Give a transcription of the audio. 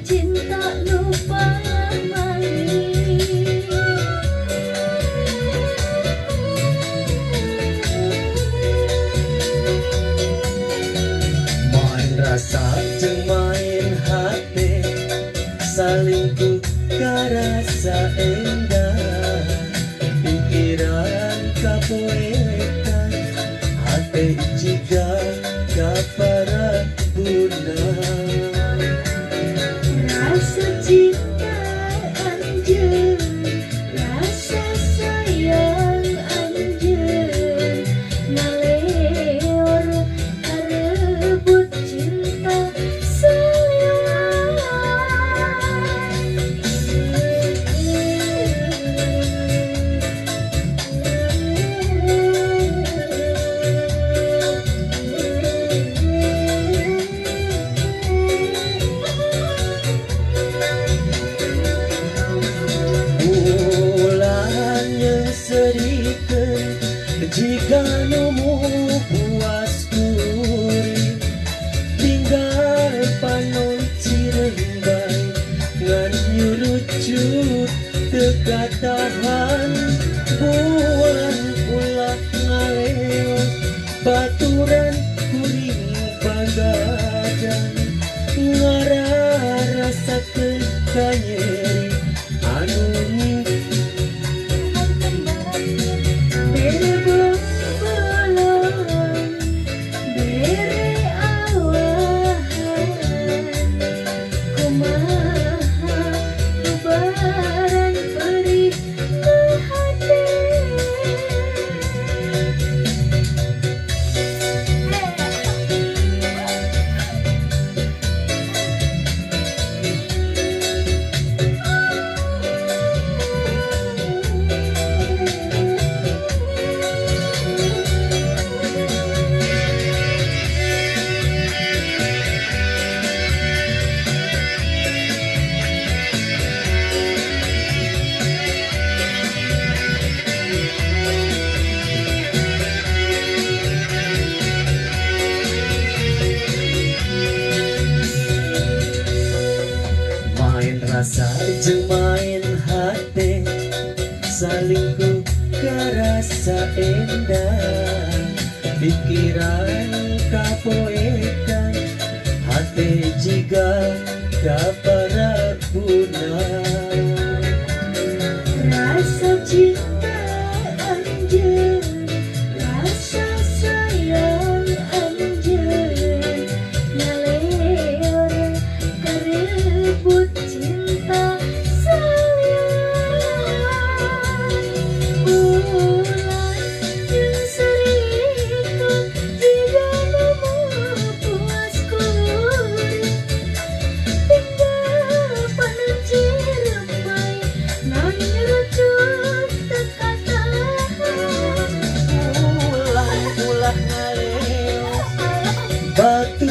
cinta nu pamali. Main rasa jeung main hati, saling buka rasa endah, pikiran kapoekan, hati jiga kapara guna. Rasa cinta anjeun, rasa sayang anjeun, ngaleor karebut cinta sayang. Bulan yang serikeun jika nemu puas kuring, tinggal panon cirembai ngan nyurucut teka tahan. Bulan ulah ngaleos baturan kuring pagadan, ngararasakeun kanyeri anu Bere bongkolong, bere awahan, kumaha lebaran perih ke hati. main rasa jeung main hati, saling buka rasa endah, pikiran kapoekan, hati jiga kapara guna. Rasa cinta anjeun, rasa sayang anjeun, ngaleor karebut cinta sayang. Bulan jeung serikeun jiga nemu puas kuring, tinggal panon cirembai ngan nyurucut teka tahan. Ulah ngaleos batu